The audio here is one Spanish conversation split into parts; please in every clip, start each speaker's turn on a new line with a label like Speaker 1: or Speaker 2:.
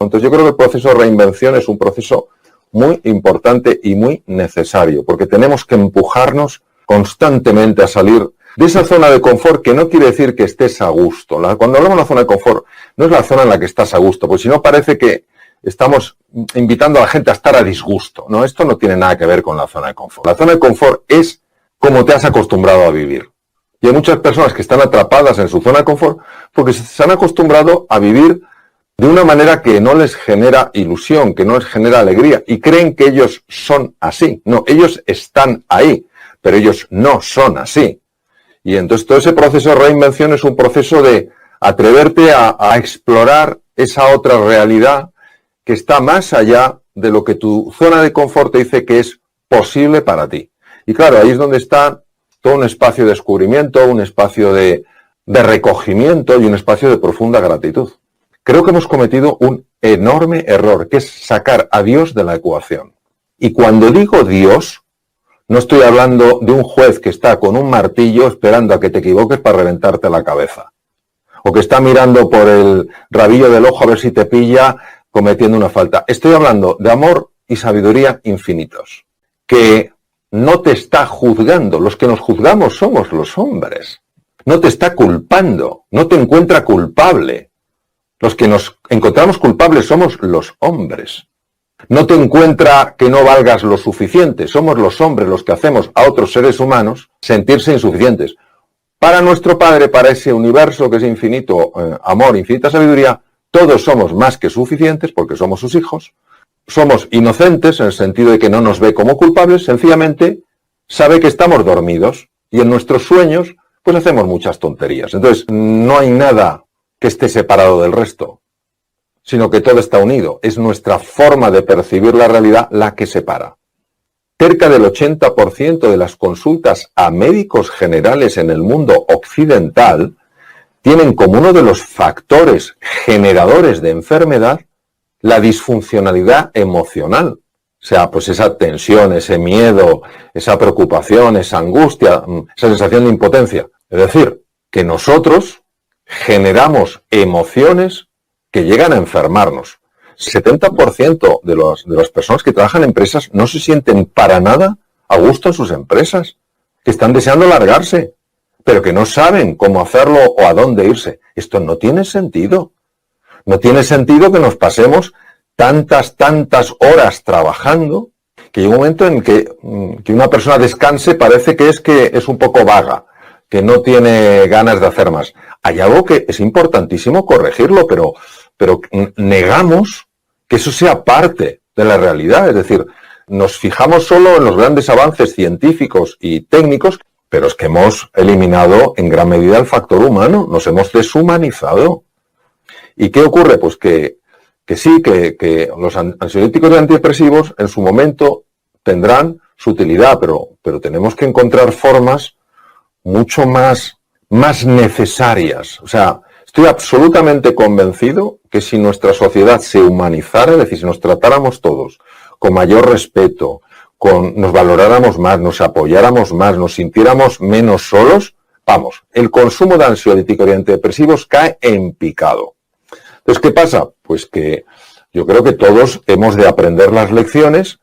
Speaker 1: Entonces yo creo que el proceso de reinvención es un proceso muy importante y muy necesario, porque tenemos que empujarnos constantemente a salir de esa zona de confort, que no quiere decir que estés a gusto. Cuando hablamos de la zona de confort, no es la zona en la que estás a gusto, porque si no parece que estamos invitando a la gente a estar a disgusto. No, esto no tiene nada que ver con la zona de confort. La zona de confort es como te has acostumbrado a vivir. Y hay muchas personas que están atrapadas en su zona de confort porque se han acostumbrado a vivir de una manera que no les genera ilusión, que no les genera alegría, y creen que ellos son así. No, ellos están ahí, pero ellos no son así. Y entonces todo ese proceso de reinvención es un proceso de atreverte a explorar esa otra realidad que está más allá de lo que tu zona de confort te dice que es posible para ti. Y claro, ahí es donde está todo un espacio de descubrimiento, un espacio de recogimiento y un espacio de profunda gratitud. Creo que hemos cometido un enorme error, que es sacar a Dios de la ecuación. Y cuando digo Dios, no estoy hablando de un juez que está con un martillo esperando a que te equivoques para reventarte la cabeza. O que está mirando por el rabillo del ojo a ver si te pilla cometiendo una falta. Estoy hablando de amor y sabiduría infinitos, que no te está juzgando. Los que nos juzgamos somos los hombres. No te está culpando, no te encuentra culpable. Los que nos encontramos culpables somos los hombres. No te encuentra que no valgas lo suficiente. Somos los hombres los que hacemos a otros seres humanos sentirse insuficientes. Para nuestro Padre, para ese universo que es infinito amor, infinita sabiduría, todos somos más que suficientes porque somos sus hijos. Somos inocentes en el sentido de que no nos ve como culpables, sencillamente sabe que estamos dormidos y en nuestros sueños pues hacemos muchas tonterías. Entonces no hay nada que esté separado del resto, sino que todo está unido. Es nuestra forma de percibir la realidad la que separa. Cerca del 80% de las consultas a médicos generales en el mundo occidental tienen como uno de los factores generadores de enfermedad la disfuncionalidad emocional. O sea, pues esa tensión, ese miedo, esa preocupación, esa angustia, esa sensación de impotencia. Es decir, que nosotros generamos emociones que llegan a enfermarnos. 70% de las personas que trabajan en empresas no se sienten para nada a gusto en sus empresas, que están deseando largarse, pero que no saben cómo hacerlo o a dónde irse. Esto no tiene sentido. No tiene sentido que nos pasemos tantas horas trabajando que llega un momento en que una persona descanse parece que es un poco vaga, que no tiene ganas de hacer más. Hay algo que es importantísimo corregirlo, pero negamos que eso sea parte de la realidad. Es decir, nos fijamos solo en los grandes avances científicos y técnicos, pero es que hemos eliminado en gran medida el factor humano, nos hemos deshumanizado. ¿Y qué ocurre? Pues que sí, que los ansiolíticos y antidepresivos en su momento tendrán su utilidad, pero tenemos que encontrar formas mucho más necesarias. O sea, estoy absolutamente convencido que si nuestra sociedad se humanizara, es decir, si nos tratáramos todos con mayor respeto, nos valoráramos más, nos apoyáramos más, nos sintiéramos menos solos, vamos, el consumo de ansiolíticos y antidepresivos cae en picado. Entonces, ¿qué pasa? Pues que yo creo que todos hemos de aprender las lecciones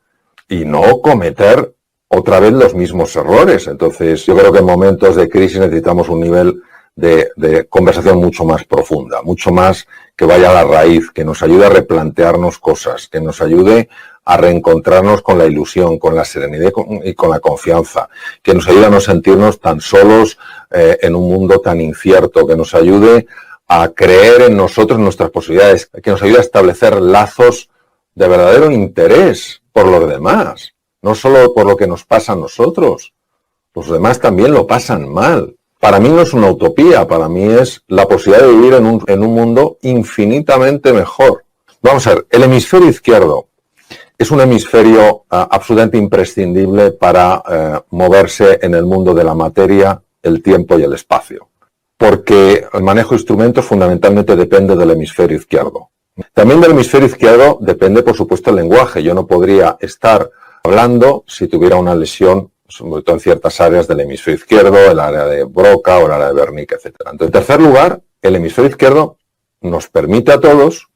Speaker 1: y no cometer otra vez los mismos errores. Entonces, yo creo que en momentos de crisis necesitamos un nivel de conversación mucho más profunda, mucho más que vaya a la raíz, que nos ayude a replantearnos cosas, que nos ayude a reencontrarnos con la ilusión, con la serenidad y con la confianza, que nos ayude a no sentirnos tan solos en un mundo tan incierto, que nos ayude a creer en nosotros, en nuestras posibilidades, que nos ayude a establecer lazos de verdadero interés por los demás, no solo por lo que nos pasa a nosotros. Los demás también lo pasan mal. Para mí no es una utopía, para mí es la posibilidad de vivir en un mundo infinitamente mejor. Vamos a ver, el hemisferio izquierdo es un hemisferio absolutamente imprescindible para moverse en el mundo de la materia, el tiempo y el espacio, porque el manejo de instrumentos fundamentalmente depende del hemisferio izquierdo. También del hemisferio izquierdo depende, por supuesto, el lenguaje. Yo no podría estar hablando si tuviera una lesión, sobre todo en ciertas áreas del hemisferio izquierdo, el área de Broca o el área de Wernicke, etc. Entonces, en tercer lugar, el hemisferio izquierdo nos permite a todos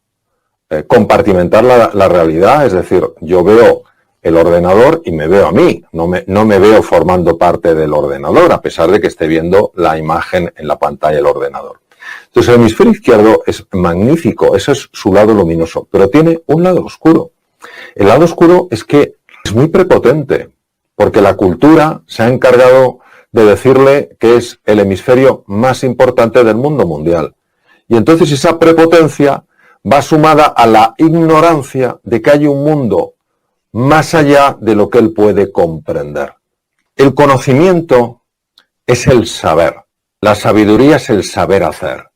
Speaker 1: compartimentar la realidad, es decir, yo veo el ordenador y me veo a mí, no me veo formando parte del ordenador, a pesar de que esté viendo la imagen en la pantalla del ordenador. Entonces el hemisferio izquierdo es magnífico, ese es su lado luminoso, pero tiene un lado oscuro. El lado oscuro es que es muy prepotente, porque la cultura se ha encargado de decirle que es el hemisferio más importante del mundo mundial. Y entonces esa prepotencia va sumada a la ignorancia de que hay un mundo más allá de lo que él puede comprender. El conocimiento es el saber. La sabiduría es el saber hacer.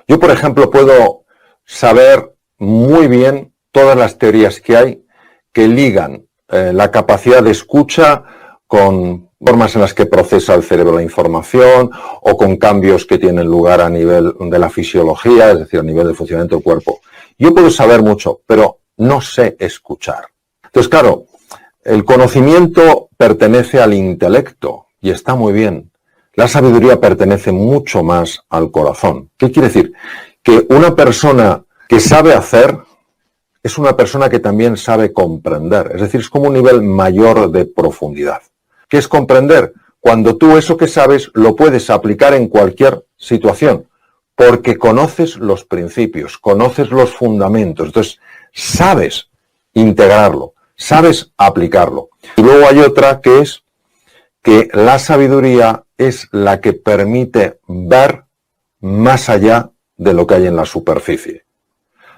Speaker 1: Yo, por ejemplo, puedo saber muy bien todas las teorías que hay que ligan la capacidad de escucha con formas en las que procesa el cerebro la información o con cambios que tienen lugar a nivel de la fisiología, es decir, a nivel del funcionamiento del cuerpo. Yo puedo saber mucho, pero no sé escuchar. Entonces, claro, el conocimiento pertenece al intelecto y está muy bien. La sabiduría pertenece mucho más al corazón. ¿Qué quiere decir? Que una persona que sabe hacer es una persona que también sabe comprender. Es decir, es como un nivel mayor de profundidad. ¿Qué es comprender? Cuando tú eso que sabes lo puedes aplicar en cualquier situación, porque conoces los principios, conoces los fundamentos. Entonces, sabes integrarlo, sabes aplicarlo. Y luego hay otra que es que la sabiduría es la que permite ver más allá de lo que hay en la superficie.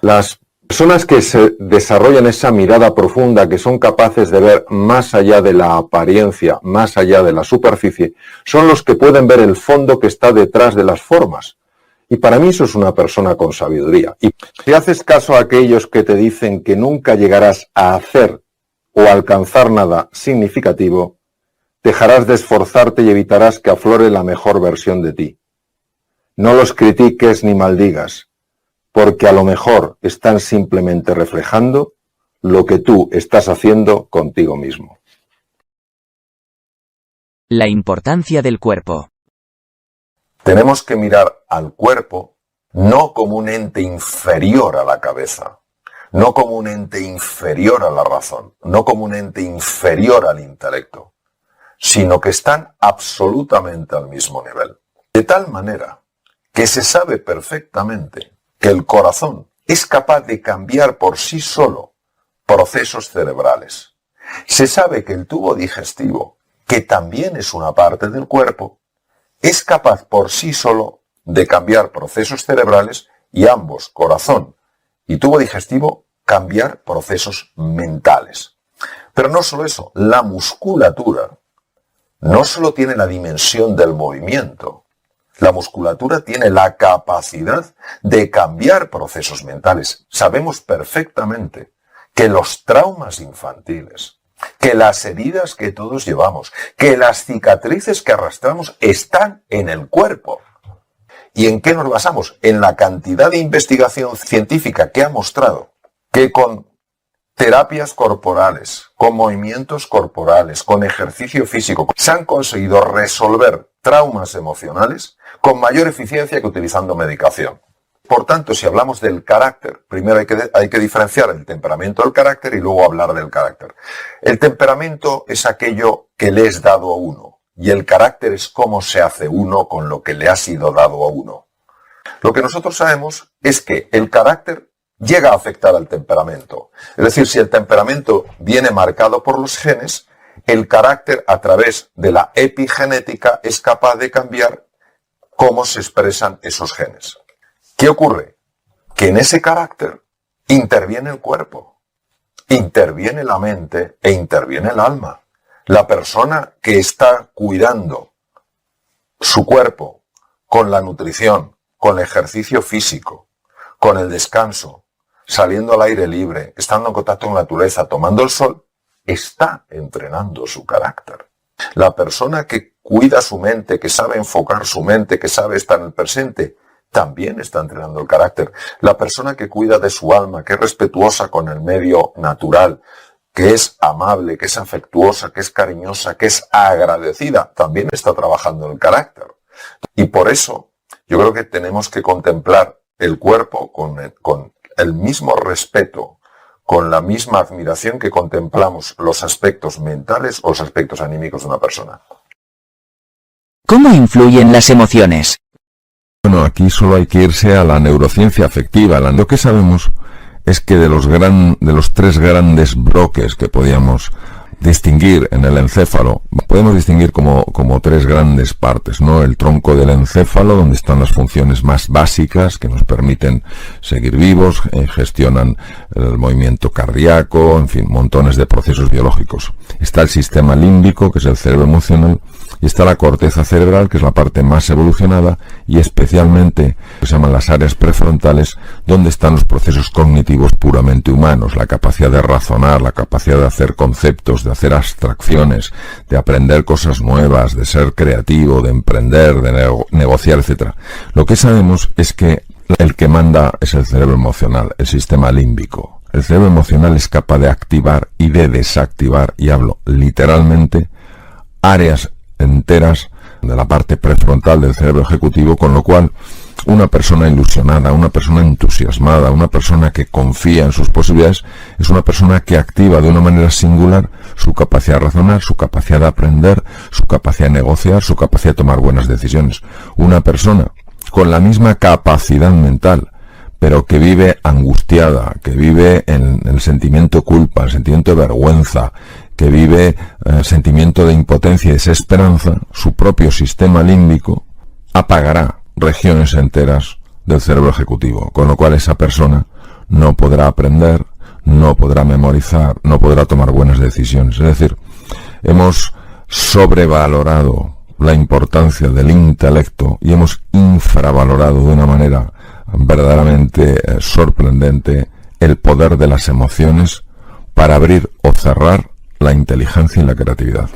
Speaker 1: Las personas que se desarrollan esa mirada profunda, que son capaces de ver más allá de la apariencia, más allá de la superficie, son los que pueden ver el fondo que está detrás de las formas. Y para mí eso es una persona con sabiduría. Y si haces caso a aquellos que te dicen que nunca llegarás a hacer o alcanzar nada significativo, dejarás de esforzarte y evitarás que aflore la mejor versión de ti. No los critiques ni maldigas, porque a lo mejor están simplemente reflejando lo que tú estás haciendo contigo mismo.
Speaker 2: La importancia del cuerpo.
Speaker 1: Tenemos que mirar al cuerpo no como un ente inferior a la cabeza, no como un ente inferior a la razón, no como un ente inferior al intelecto, sino que están absolutamente al mismo nivel. De tal manera que se sabe perfectamente que el corazón es capaz de cambiar por sí solo procesos cerebrales. Se sabe que el tubo digestivo, que también es una parte del cuerpo, es capaz por sí solo de cambiar procesos cerebrales y ambos, corazón y tubo digestivo, cambiar procesos mentales. Pero no solo eso, la musculatura no solo tiene la dimensión del movimiento, la musculatura tiene la capacidad de cambiar procesos mentales. Sabemos perfectamente que los traumas infantiles, que las heridas que todos llevamos, que las cicatrices que arrastramos están en el cuerpo. ¿Y en qué nos basamos? En la cantidad de investigación científica que ha mostrado que con terapias corporales, con movimientos corporales, con ejercicio físico, se han conseguido resolver traumas emocionales con mayor eficiencia que utilizando medicación. Por tanto, si hablamos del carácter, primero hay que diferenciar el temperamento del carácter y luego hablar del carácter. El temperamento es aquello que le es dado a uno y el carácter es cómo se hace uno con lo que le ha sido dado a uno. Lo que nosotros sabemos es que el carácter llega a afectar al temperamento. Es decir, si el temperamento viene marcado por los genes, el carácter a través de la epigenética es capaz de cambiar cómo se expresan esos genes. ¿Qué ocurre? Que en ese carácter interviene el cuerpo, interviene la mente e interviene el alma. La persona que está cuidando su cuerpo con la nutrición, con el ejercicio físico, con el descanso, saliendo al aire libre, estando en contacto con la naturaleza, tomando el sol, está entrenando su carácter. La persona que cuida su mente, que sabe enfocar su mente, que sabe estar en el presente, también está entrenando el carácter. La persona que cuida de su alma, que es respetuosa con el medio natural, que es amable, que es afectuosa, que es cariñosa, que es agradecida, también está trabajando el carácter. Y por eso yo creo que tenemos que contemplar el cuerpo con el mismo respeto, con la misma admiración que contemplamos los aspectos mentales o los aspectos anímicos de una persona.
Speaker 2: ¿Cómo influyen las emociones?
Speaker 3: Bueno, aquí solo hay que irse a la neurociencia afectiva. Lo que sabemos es que de los tres grandes bloques que podíamos distinguir en el encéfalo, podemos distinguir como tres grandes partes, ¿no? El tronco del encéfalo, donde están las funciones más básicas que nos permiten seguir vivos, gestionan el movimiento cardíaco, en fin, montones de procesos biológicos. Está el sistema límbico, que es el cerebro emocional, y está la corteza cerebral, que es la parte más evolucionada, y especialmente que se llaman las áreas prefrontales, donde están los procesos cognitivos puramente humanos, la capacidad de razonar, la capacidad de hacer conceptos, de hacer abstracciones, de aprender cosas nuevas, de ser creativo, de emprender, de negociar, etc. Lo que sabemos es que el que manda es el cerebro emocional, el sistema límbico. El cerebro emocional es capaz de activar y de desactivar, y hablo literalmente, áreas enteras de la parte prefrontal del cerebro ejecutivo, con lo cual una persona ilusionada, una persona entusiasmada, una persona que confía en sus posibilidades, es una persona que activa de una manera singular su capacidad de razonar, su capacidad de aprender, su capacidad de negociar, su capacidad de tomar buenas decisiones. Una persona con la misma capacidad mental, pero que vive angustiada, que vive en el sentimiento de culpa, el sentimiento de vergüenza, que vive sentimiento de impotencia y desesperanza, su propio sistema límbico apagará regiones enteras del cerebro ejecutivo, con lo cual esa persona no podrá aprender, no podrá memorizar, no podrá tomar buenas decisiones. Es decir, hemos sobrevalorado la importancia del intelecto y hemos infravalorado de una manera verdaderamente sorprendente el poder de las emociones para abrir o cerrar la inteligencia y la creatividad.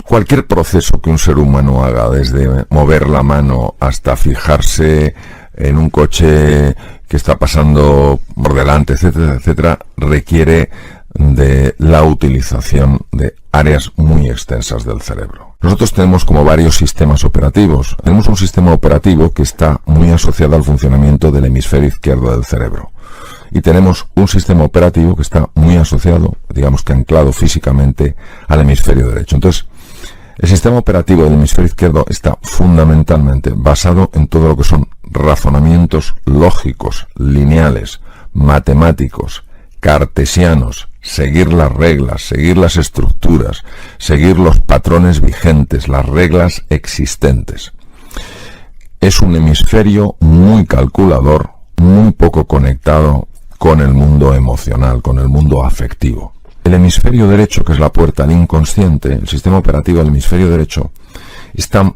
Speaker 3: Cualquier proceso que un ser humano haga, desde mover la mano hasta fijarse en un coche que está pasando por delante, etcétera, etcétera, requiere de la utilización de áreas muy extensas del cerebro. Nosotros tenemos como varios sistemas operativos. Tenemos un sistema operativo que está muy asociado al funcionamiento del hemisferio izquierdo del cerebro. Y tenemos un sistema operativo que está muy asociado, digamos que anclado físicamente al hemisferio derecho. Entonces, el sistema operativo del hemisferio izquierdo está fundamentalmente basado en todo lo que son razonamientos lógicos, lineales, matemáticos, cartesianos, seguir las reglas, seguir las estructuras, seguir los patrones vigentes, las reglas existentes. Es un hemisferio muy calculador, muy poco conectado con el mundo emocional, con el mundo afectivo. El hemisferio derecho, que es la puerta al inconsciente, el sistema operativo del hemisferio derecho, está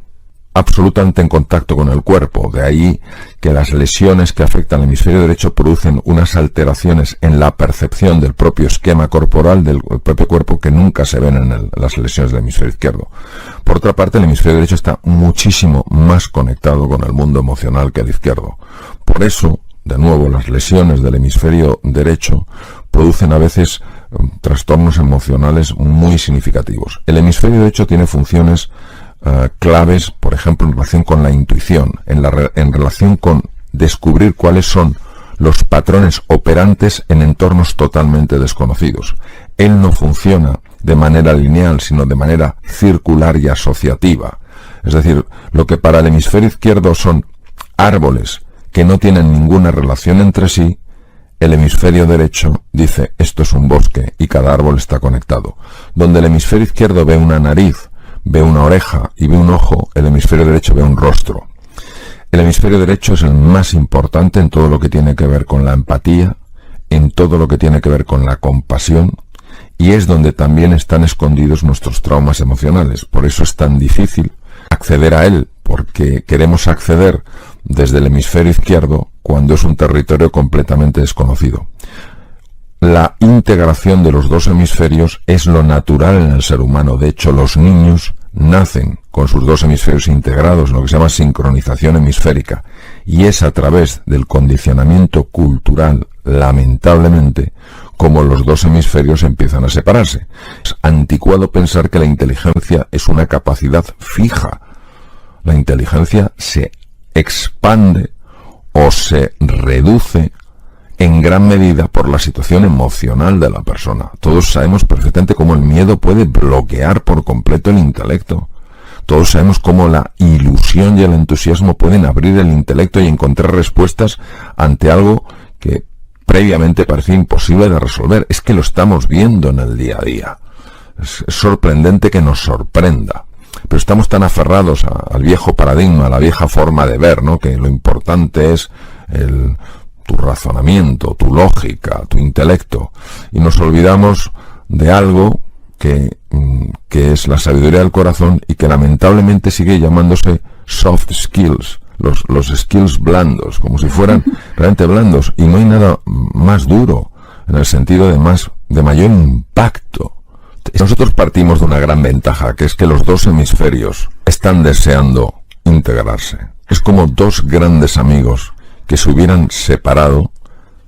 Speaker 3: absolutamente en contacto con el cuerpo. De ahí que las lesiones que afectan al hemisferio derecho producen unas alteraciones en la percepción del propio esquema corporal del propio cuerpo que nunca se ven en las lesiones del hemisferio izquierdo. Por otra parte, el hemisferio derecho está muchísimo más conectado con el mundo emocional que el izquierdo. Por eso, de nuevo, las lesiones del hemisferio derecho producen a veces trastornos emocionales muy significativos. El hemisferio derecho tiene funciones claves, por ejemplo, en relación con la intuición, en relación con descubrir cuáles son los patrones operantes en entornos totalmente desconocidos. Él no funciona de manera lineal, sino de manera circular y asociativa. Es decir, lo que para el hemisferio izquierdo son árboles que no tienen ninguna relación entre sí, el hemisferio derecho dice, esto es un bosque y cada árbol está conectado. Donde el hemisferio izquierdo ve una nariz, ve una oreja y ve un ojo, el hemisferio derecho ve un rostro. El hemisferio derecho es el más importante en todo lo que tiene que ver con la empatía, en todo lo que tiene que ver con la compasión, y es donde también están escondidos nuestros traumas emocionales. Por eso es tan difícil acceder a él, porque queremos acceder desde el hemisferio izquierdo cuando es un territorio completamente desconocido. La integración de los dos hemisferios es lo natural en el ser humano. De hecho, los niños nacen con sus dos hemisferios integrados, lo que se llama sincronización hemisférica, y es a través del condicionamiento cultural, lamentablemente, como los dos hemisferios empiezan a separarse. Es anticuado pensar que la inteligencia es una capacidad fija. La inteligencia se expande o se reduce en gran medida por la situación emocional de la persona. Todos sabemos perfectamente cómo el miedo puede bloquear por completo el intelecto. Todos sabemos cómo la ilusión y el entusiasmo pueden abrir el intelecto y encontrar respuestas ante algo que previamente parecía imposible de resolver. Es que lo estamos viendo en el día a día. Es sorprendente que nos sorprenda. Pero estamos tan aferrados al viejo paradigma, a la vieja forma de ver, ¿no? Que lo importante es tu razonamiento, tu lógica, tu intelecto. Y nos olvidamos de algo que es la sabiduría del corazón y que lamentablemente sigue llamándose soft skills, los skills blandos, como si fueran realmente blandos. Y no hay nada más duro en el sentido de mayor impacto. Nosotros partimos de una gran ventaja, que es que los dos hemisferios están deseando integrarse. Es como dos grandes amigos que se hubieran separado,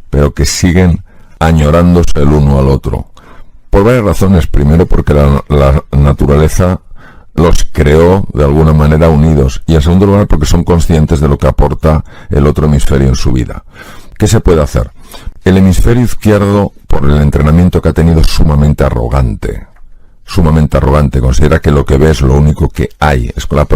Speaker 3: pero que siguen añorándose el uno al otro. Por varias razones. Primero, porque la naturaleza los creó de alguna manera unidos. Y en segundo lugar, porque son conscientes de lo que aporta el otro hemisferio en su vida. ¿Qué se puede hacer? El hemisferio izquierdo, por el entrenamiento que ha tenido, es sumamente arrogante. Sumamente arrogante. Considera que lo que ve es lo único que hay.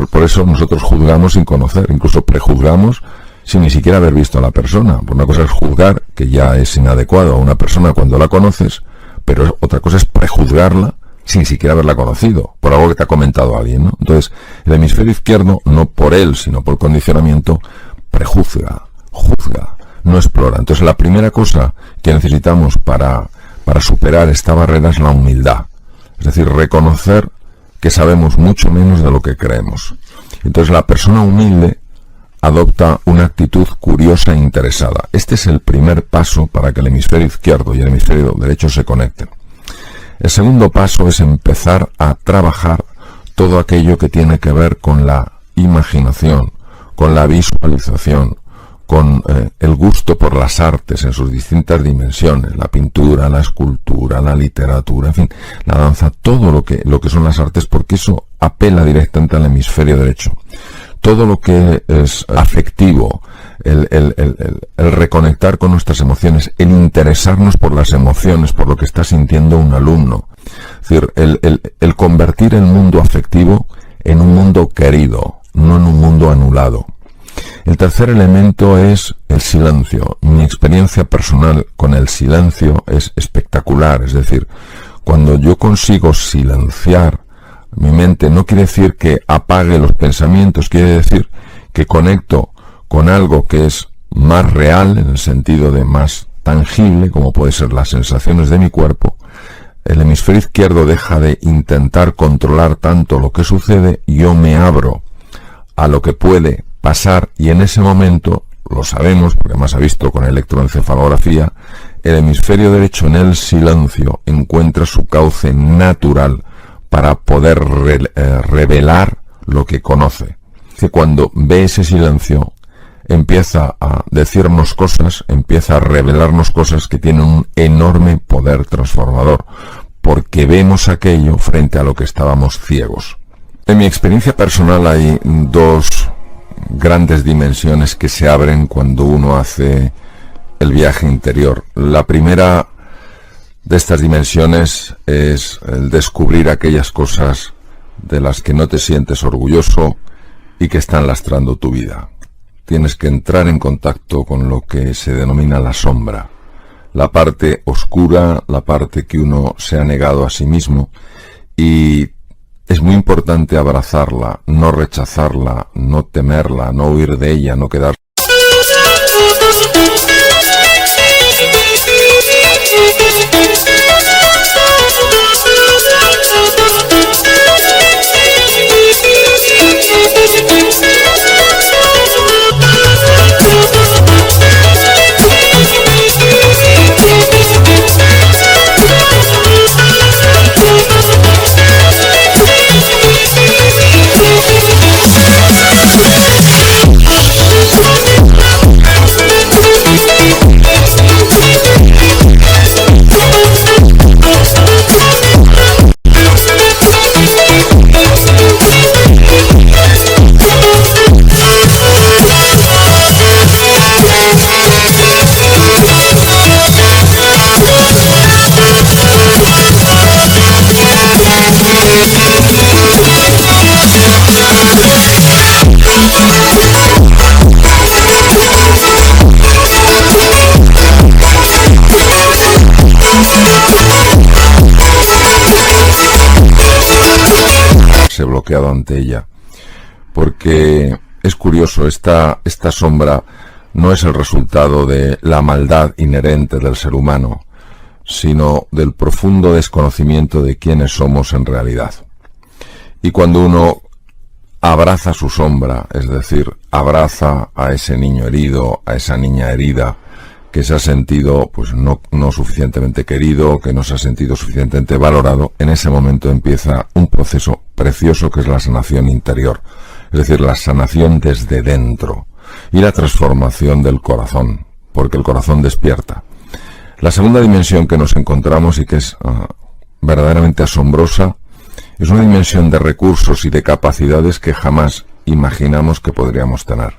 Speaker 3: Por eso nosotros juzgamos sin conocer. Incluso prejuzgamos sin ni siquiera haber visto a la persona. Una cosa es juzgar, que ya es inadecuado a una persona cuando la conoces, pero otra cosa es prejuzgarla sin siquiera haberla conocido, por algo que te ha comentado alguien, ¿no? Entonces, el hemisferio izquierdo, no por él, sino por condicionamiento, prejuzga, juzga, no explora. Entonces, la primera cosa que necesitamos para superar esta barrera es la humildad. Es decir, reconocer que sabemos mucho menos de lo que creemos. Entonces, la persona humilde adopta una actitud curiosa e interesada. Este es el primer paso para que el hemisferio izquierdo y el hemisferio derecho se conecten. El segundo paso es empezar a trabajar todo aquello que tiene que ver con la imaginación, con la visualización, con el gusto por las artes en sus distintas dimensiones, la pintura, la escultura, la literatura, en fin, la danza, todo lo que son las artes, porque eso apela directamente al hemisferio derecho. Todo lo que es afectivo, el reconectar con nuestras emociones, el interesarnos por las emociones, por lo que está sintiendo un alumno. Es decir, el convertir el mundo afectivo en un mundo querido, no en un mundo anulado. El tercer elemento es el silencio. Mi experiencia personal con el silencio es espectacular. Es decir, cuando yo consigo silenciar mi mente, no quiere decir que apague los pensamientos, quiere decir que conecto con algo que es más real, en el sentido de más tangible, como puede ser las sensaciones de mi cuerpo. El hemisferio izquierdo deja de intentar controlar tanto lo que sucede, yo me abro a lo que puede pasar, y en ese momento, lo sabemos, porque más ha visto con electroencefalografía, el hemisferio derecho en el silencio encuentra su cauce natural para poder revelar lo que conoce. Que cuando ve ese silencio, empieza a decirnos cosas, empieza a revelarnos cosas que tienen un enorme poder transformador, porque vemos aquello frente a lo que estábamos ciegos. En mi experiencia personal hay dos grandes dimensiones que se abren cuando uno hace el viaje interior. La primera de estas dimensiones es el descubrir aquellas cosas de las que no te sientes orgulloso y que están lastrando tu vida. Tienes que entrar en contacto con lo que se denomina la sombra, la parte oscura, la parte que uno se ha negado a sí mismo, y es muy importante abrazarla, no rechazarla, no temerla, no huir de ella, no quedarse.
Speaker 4: We'll be right back.
Speaker 3: sentirse bloqueado ante ella. Porque es curioso, esta sombra no es el resultado de la maldad inherente del ser humano, sino del profundo desconocimiento de quiénes somos en realidad. Y cuando uno abraza su sombra, es decir, abraza a ese niño herido, a esa niña herida, que se ha sentido pues no suficientemente querido, que no se ha sentido suficientemente valorado, en ese momento empieza un proceso precioso que es la sanación interior, es decir, la sanación desde dentro y la transformación del corazón, porque el corazón despierta. La segunda dimensión que nos encontramos y que es verdaderamente asombrosa es una dimensión de recursos y de capacidades que jamás imaginamos que podríamos tener.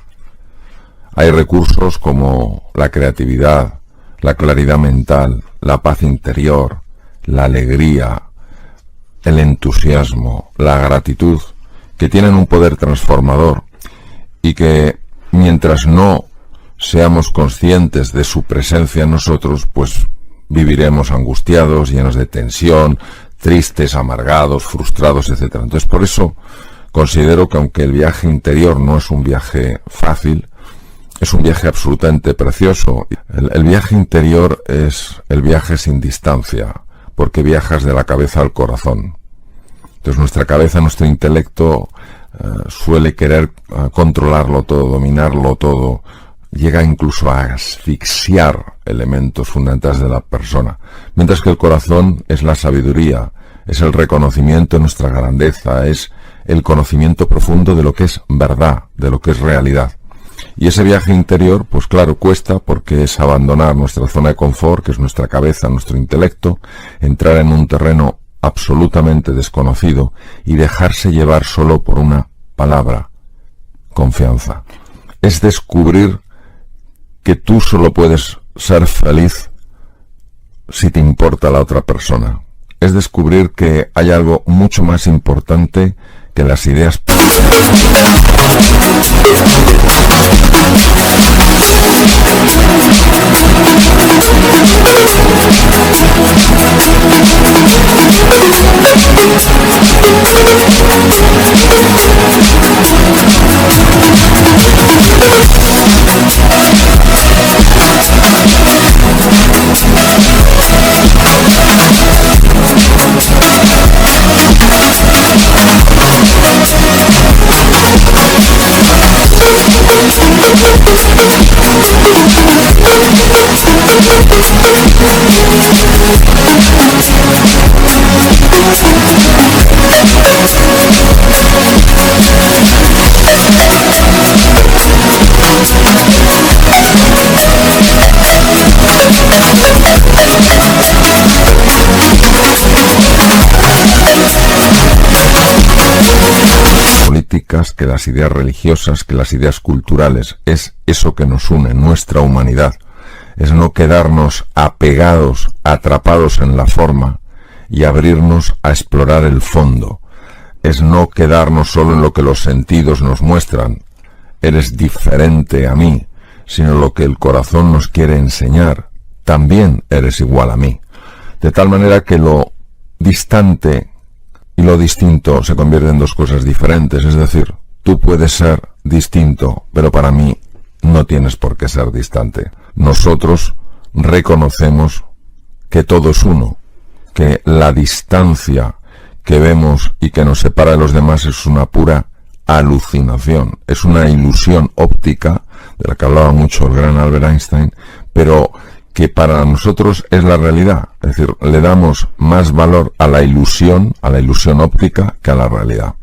Speaker 3: Hay recursos como la creatividad, la claridad mental, la paz interior, la alegría, el entusiasmo, la gratitud, que tienen un poder transformador y que mientras no seamos conscientes de su presencia en nosotros, pues viviremos angustiados, llenos de tensión, tristes, amargados, frustrados, etc. Entonces, por eso considero que aunque el viaje interior no es un viaje fácil, es un viaje absolutamente precioso. El viaje interior es el viaje sin distancia, porque viajas de la cabeza al corazón. Entonces nuestra cabeza, nuestro intelecto suele querer controlarlo todo, dominarlo todo, llega incluso a asfixiar elementos fundamentales de la persona, mientras que el corazón es la sabiduría, es el reconocimiento de nuestra grandeza, es el conocimiento profundo de lo que es verdad, de lo que es realidad. Y ese viaje interior, pues claro, cuesta porque es abandonar nuestra zona de confort, que es nuestra cabeza, nuestro intelecto, entrar en un terreno absolutamente desconocido y dejarse llevar solo por una palabra: confianza. Es descubrir que tú solo puedes ser feliz si te importa la otra persona. Es descubrir que hay algo mucho más importante que las ideas. Que las ideas religiosas, que las ideas culturales, es eso que nos une, nuestra humanidad, es no quedarnos apegados, atrapados en la forma y abrirnos a explorar el fondo, es no quedarnos solo en lo que los sentidos nos muestran, eres diferente a mí, sino lo que el corazón nos quiere enseñar, también eres igual a mí, de tal manera que lo distante y lo distinto se convierte en dos cosas diferentes, es decir, tú puedes ser distinto, pero para mí no tienes por qué ser distante. Nosotros reconocemos que todo es uno, que la distancia que vemos y que nos separa de los demás es una pura alucinación, es una ilusión óptica, de la que hablaba mucho el gran Albert Einstein, pero que para nosotros es la realidad, es decir, le damos más valor a la ilusión óptica que a la realidad.